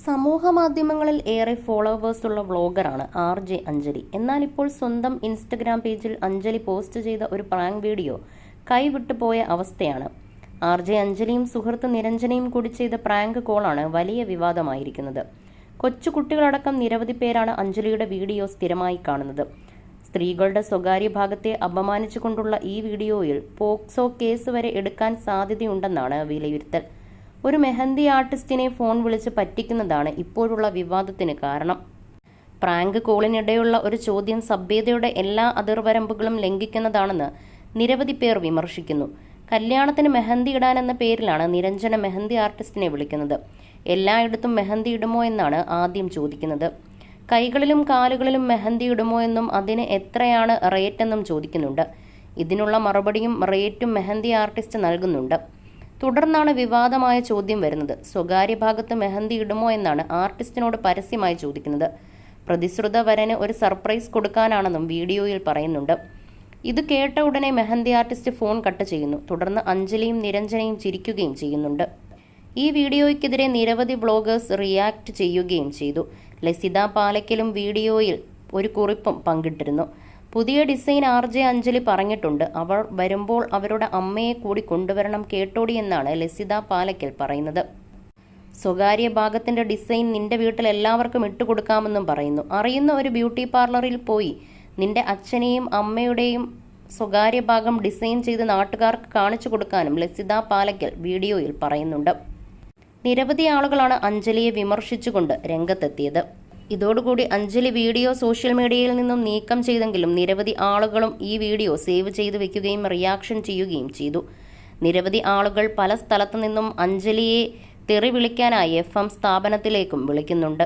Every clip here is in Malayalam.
സമൂഹ മാധ്യമങ്ങളിൽ ഏറെ ഫോളോവേഴ്സ് ഉള്ള വ്ളോഗറാണ് RJ അഞ്ജലി. എന്നാൽ ഇപ്പോൾ സ്വന്തം ഇൻസ്റ്റഗ്രാം പേജിൽ അഞ്ജലി പോസ്റ്റ് ചെയ്ത ഒരു പ്രാങ്ക് വീഡിയോ കൈവിട്ടു പോയ അവസ്ഥയാണ്. RJ അഞ്ജലിയും സുഹൃത്ത് നിരഞ്ജനയും കൂടി ചെയ്ത പ്രാങ്ക് കോളാണ് വലിയ വിവാദമായിരിക്കുന്നത്. കൊച്ചുകുട്ടികളടക്കം നിരവധി പേരാണ് അഞ്ജലിയുടെ വീഡിയോ സ്ഥിരമായി കാണുന്നത്. സ്ത്രീകളുടെ സ്വകാര്യ ഭാഗത്തെ അപമാനിച്ചുകൊണ്ടുള്ള ഈ വീഡിയോയിൽ പോക്സോ കേസ് വരെ എടുക്കാൻ സാധ്യതയുണ്ടെന്നാണ് വിലയിരുത്തൽ. ഒരു മെഹന്തി ആർട്ടിസ്റ്റിനെ ഫോൺ വിളിച്ച് പറ്റിക്കുന്നതാണ് ഇപ്പോഴുള്ള വിവാദത്തിന് കാരണം. പ്രാങ്ക് കോളിനിടെയുള്ള ഒരു ചോദ്യം സഭ്യതയുടെ എല്ലാ അതിർവരമ്പുകളും ലംഘിക്കുന്നതാണെന്ന് നിരവധി പേർ വിമർശിക്കുന്നു. കല്യാണത്തിന് മെഹന്തി ഇടാനെന്ന പേരിലാണ് നിരഞ്ജന മെഹന്തി ആർട്ടിസ്റ്റിനെ വിളിക്കുന്നത്. എല്ലായിടത്തും മെഹന്തി ഇടുമോ എന്നാണ് ആദ്യം ചോദിക്കുന്നത്. കൈകളിലും കാലുകളിലും മെഹന്തി ഇടുമോ എന്നും അതിന് എത്രയാണ് റേറ്റ് എന്നും ചോദിക്കുന്നുണ്ട്. ഇതിനുള്ള മറുപടിയും റേറ്റും മെഹന്തി ആർട്ടിസ്റ്റ് നൽകുന്നുണ്ട്. തുടർന്നാണ് വിവാദമായ ചോദ്യം വരുന്നത്. സ്വകാര്യ ഭാഗത്ത് മെഹന്തി ഇടുമോ എന്നാണ് ആർട്ടിസ്റ്റിനോട് പരസ്യമായി ചോദിക്കുന്നത്. പ്രതിശ്രുത വരന് ഒരു സർപ്രൈസ് കൊടുക്കാനാണെന്നും വീഡിയോയിൽ പറയുന്നുണ്ട്. ഇത് കേട്ട ഉടനെ മെഹന്തി ആർട്ടിസ്റ്റ് ഫോൺ കട്ട് ചെയ്യുന്നു. തുടർന്ന് അഞ്ജലിയും നിരഞ്ജനയും ചിരിക്കുകയും ചെയ്യുന്നുണ്ട്. ഈ വീഡിയോയ്ക്കെതിരെ നിരവധി ബ്ലോഗേഴ്സ് റിയാക്ട് ചെയ്യുകയും ചെയ്തു. ലസിത പാലക്കലും വീഡിയോയിൽ ഒരു കുറിപ്പും പങ്കിട്ടിരുന്നു. പുതിയ ഡിസൈൻ RJ അഞ്ജലി പറഞ്ഞിട്ടുണ്ട്. അവർ വരുമ്പോൾ അവരുടെ അമ്മയെ കൂടി കൊണ്ടുവരണം കേട്ടോടി എന്നാണ് ലസിത പാലക്കൽ പറയുന്നത്. സ്വകാര്യ ഭാഗത്തിന്റെ ഡിസൈൻ നിന്റെ വീട്ടിൽ എല്ലാവർക്കും ഇട്ടുകൊടുക്കാമെന്നും പറയുന്നു. അറിയുന്ന ഒരു ബ്യൂട്ടി പാർലറിൽ പോയി നിന്റെ അച്ഛനെയും അമ്മയുടെയും സ്വകാര്യ ഭാഗം ഡിസൈൻ ചെയ്ത് നാട്ടുകാർക്ക് കാണിച്ചു കൊടുക്കാനും ലസിത പാലക്കൽ വീഡിയോയിൽ പറയുന്നുണ്ട്. നിരവധി ആളുകളാണ് അഞ്ജലിയെ വിമർശിച്ചുകൊണ്ട് രംഗത്തെത്തിയത്. ഇതോടുകൂടി അഞ്ജലി വീഡിയോ സോഷ്യൽ മീഡിയയിൽ നിന്നും നീക്കം ചെയ്തെങ്കിലും നിരവധി ആളുകളും ഈ വീഡിയോ സേവ് ചെയ്ത് വെക്കുകയും റിയാക്ഷൻ ചെയ്യുകയും ചെയ്തു. നിരവധി ആളുകൾ പല സ്ഥലത്തു നിന്നും അഞ്ജലിയെ തെറി വിളിക്കാനായി FM സ്ഥാപനത്തിലേക്കും വിളിക്കുന്നുണ്ട്.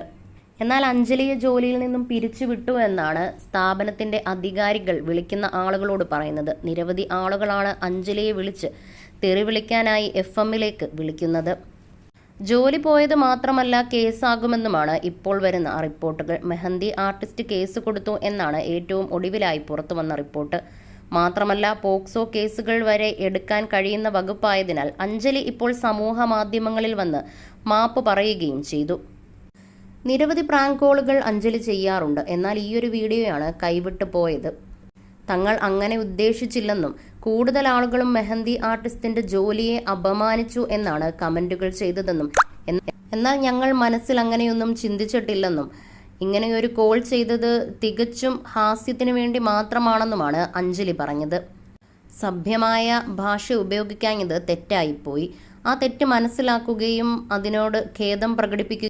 എന്നാൽ അഞ്ജലിയെ ജോലിയിൽ നിന്നും പിരിച്ചുവിട്ടു എന്നാണ് സ്ഥാപനത്തിന്റെ അധികാരികൾ വിളിക്കുന്ന ആളുകളോട് പറയുന്നത്. നിരവധി ആളുകളാണ് അഞ്ജലിയെ വിളിച്ച് തെറി വിളിക്കാനായി FMലേക്ക് വിളിക്കുന്നത്. ജോലി പോയത് മാത്രമല്ല കേസാകുമെന്നുമാണ് ഇപ്പോൾ വരുന്ന റിപ്പോർട്ടുകൾ. മെഹന്തി ആർട്ടിസ്റ്റ് കേസ് കൊടുത്തു എന്നാണ് ഏറ്റവും ഒടുവിലായി പുറത്തു വന്ന റിപ്പോർട്ട്. മാത്രമല്ല പോക്സോ കേസുകൾ വരെ എടുക്കാൻ കഴിയുന്ന വകുപ്പായതിനാൽ അഞ്ജലി ഇപ്പോൾ സമൂഹ മാധ്യമങ്ങളിൽ വന്ന് മാപ്പ് പറയുകയും ചെയ്തു. നിരവധി പ്രാങ്ക് കോളുകൾ അഞ്ജലി ചെയ്യാറുണ്ട്. എന്നാൽ ഈയൊരു വീഡിയോയാണ് കൈവിട്ടു പോയത്. തങ്ങൾ അങ്ങനെ ഉദ്ദേശിച്ചില്ലെന്നും കൂടുതൽ ആളുകളും മെഹന്തി ആർട്ടിസ്റ്റിന്റെ ജോലിയെ അപമാനിച്ചു എന്നാണ് കമന്റുകൾ ചെയ്തതെന്നും എന്നാൽ ഞങ്ങൾ മനസ്സിൽ അങ്ങനെയൊന്നും ചിന്തിച്ചിട്ടില്ലെന്നും ഇങ്ങനെയൊരു കോൾ ചെയ്തത് തികച്ചും ഹാസ്യത്തിനു വേണ്ടി മാത്രമാണെന്നുമാണ് അഞ്ജലി പറഞ്ഞത്. സഭ്യമായ ഭാഷ ഉപയോഗിക്കാഞ്ഞത് തെറ്റായിപ്പോയി. ആ തെറ്റ് മനസ്സിലാക്കുകയും അതിനോട് ഖേദം പ്രകടിപ്പിക്കുകയും